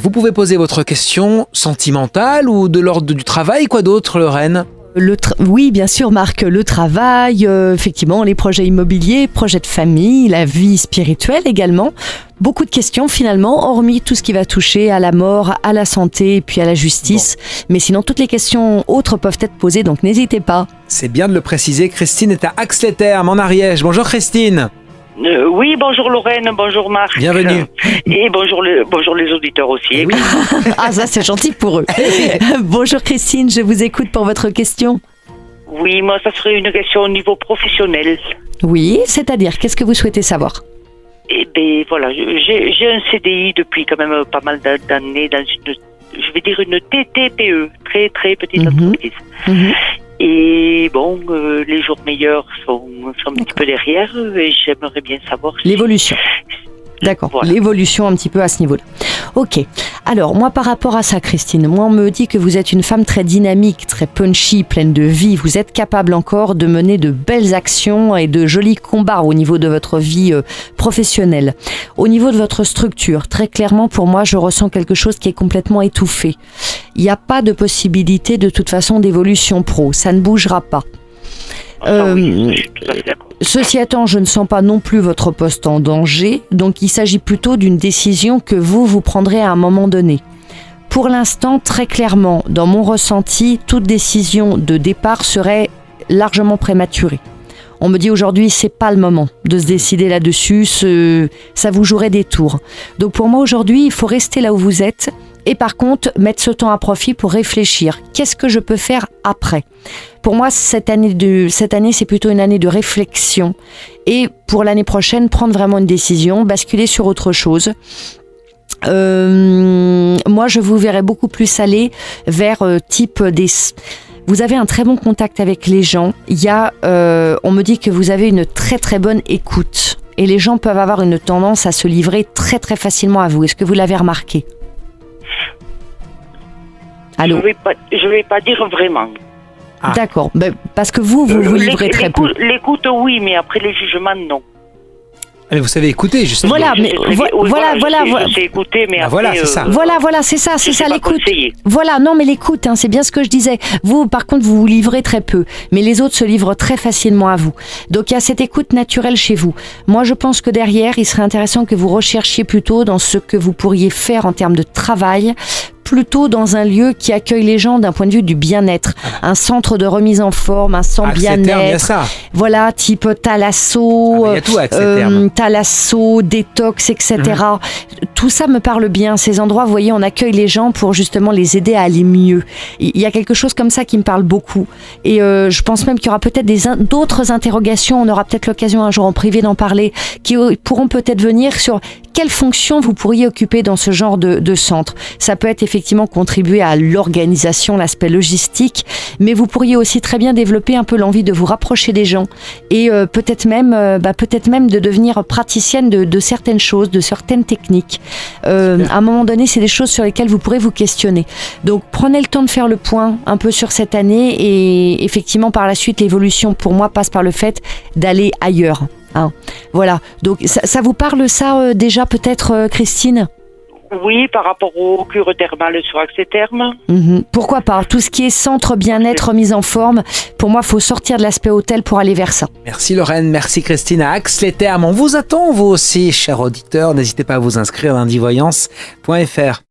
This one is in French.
Vous pouvez poser votre question sentimentale ou de l'ordre du travail, quoi d'autre, Lorraine ? Oui, bien sûr, Marc, le travail, effectivement, les projets immobiliers, projets de famille, la vie spirituelle également. Beaucoup de questions finalement, hormis tout ce qui va toucher à la mort, à la santé et puis à la justice. Bon. Mais sinon, toutes les questions autres peuvent être posées, donc n'hésitez pas. C'est bien de le préciser, Christine est à Ax-les-Thermes, en Ariège. Bonjour Christine. Oui, bonjour Lorraine, bonjour Marc. Bienvenue. Et bonjour les auditeurs aussi. Oui. Ah, ça c'est gentil pour eux. Bonjour Christine, je vous écoute pour votre question. Oui, moi ça serait une question au niveau professionnel. Oui, c'est-à-dire, qu'est-ce que vous souhaitez savoir ? Eh bien voilà, j'ai un CDI depuis quand même pas mal d'années dans je vais dire une TTPE, très très petite entreprise. Et bon, les jours meilleurs sont un petit peu derrière et j'aimerais bien savoir... L'évolution. D'accord, voilà. L'évolution un petit peu à ce niveau-là. Ok, alors moi par rapport à ça Christine, moi on me dit que vous êtes une femme très dynamique, très punchy, pleine de vie, vous êtes capable encore de mener de belles actions et de jolis combats au niveau de votre vie professionnelle. Au niveau de votre structure, très clairement pour moi je ressens quelque chose qui est complètement étouffé. Il n'y a pas de possibilité de toute façon d'évolution pro, ça ne bougera pas. Ceci étant, je ne sens pas non plus votre poste en danger, donc il s'agit plutôt d'une décision que vous prendrez à un moment donné. Pour l'instant, très clairement, dans mon ressenti, toute décision de départ serait largement prématurée. On me dit aujourd'hui, c'est pas le moment de se décider là-dessus, ça vous jouerait des tours. Donc pour moi aujourd'hui, il faut rester là où vous êtes et par contre mettre ce temps à profit pour réfléchir. Qu'est-ce que je peux faire après ? Pour moi, cette année, c'est plutôt une année de réflexion et pour l'année prochaine, prendre vraiment une décision, basculer sur autre chose. Moi, je vous verrais beaucoup plus aller vers type des... Vous avez un très bon contact avec les gens. On me dit que vous avez une très très bonne écoute. Et les gens peuvent avoir une tendance à se livrer très très facilement à vous. Est-ce que vous l'avez remarqué ? Allô ? Je vais pas dire vraiment. Ah. D'accord. Parce que vous livrez très peu. L'écoute, oui, mais après les jugements, non. Mais vous savez écouter, justement. Voilà, mais voilà. Je sais écouter, mais après... Voilà, c'est ça. Voilà, c'est ça l'écoute. Conseiller. Voilà, non, mais l'écoute, c'est bien ce que je disais. Vous, par contre, vous livrez très peu, mais les autres se livrent très facilement à vous. Donc, il y a cette écoute naturelle chez vous. Moi, je pense que derrière, il serait intéressant que vous recherchiez plutôt dans ce que vous pourriez faire en termes de travail, plutôt dans un lieu qui accueille les gens d'un point de vue du bien-être. Un centre de remise en forme, un centre bien-être. Voilà, type Thalasso, Thalasso, détox, etc. Tout ça me parle bien. Ces endroits, vous voyez, on accueille les gens pour justement les aider à aller mieux. Il y a quelque chose comme ça qui me parle beaucoup. Et je pense même qu'il y aura peut-être d'autres interrogations. On aura peut-être l'occasion un jour en privé d'en parler, qui pourront peut-être venir sur quelle fonction vous pourriez occuper dans ce genre de centre. Ça peut être effectivement contribuer à l'organisation, l'aspect logistique, mais vous pourriez aussi très bien développer un peu l'envie de vous rapprocher des gens et peut-être même de devenir praticienne de certaines choses, de certaines techniques. À un moment donné, c'est des choses sur lesquelles vous pourrez vous questionner. Donc prenez le temps de faire le point un peu sur cette année et effectivement par la suite l'évolution pour moi passe par le fait d'aller ailleurs. Voilà, donc ça vous parle ça déjà peut-être Christine ? Oui, par rapport au cure thermale sur Ax-les-Thermes. Pourquoi pas ? Tout ce qui est centre bien-être, remise en forme, pour moi, il faut sortir de l'aspect hôtel pour aller vers ça. Merci Lorraine, merci Christine à Ax-les-Thermes. On vous attend, vous aussi, chers auditeurs. N'hésitez pas à vous inscrire à lindivoyance.fr.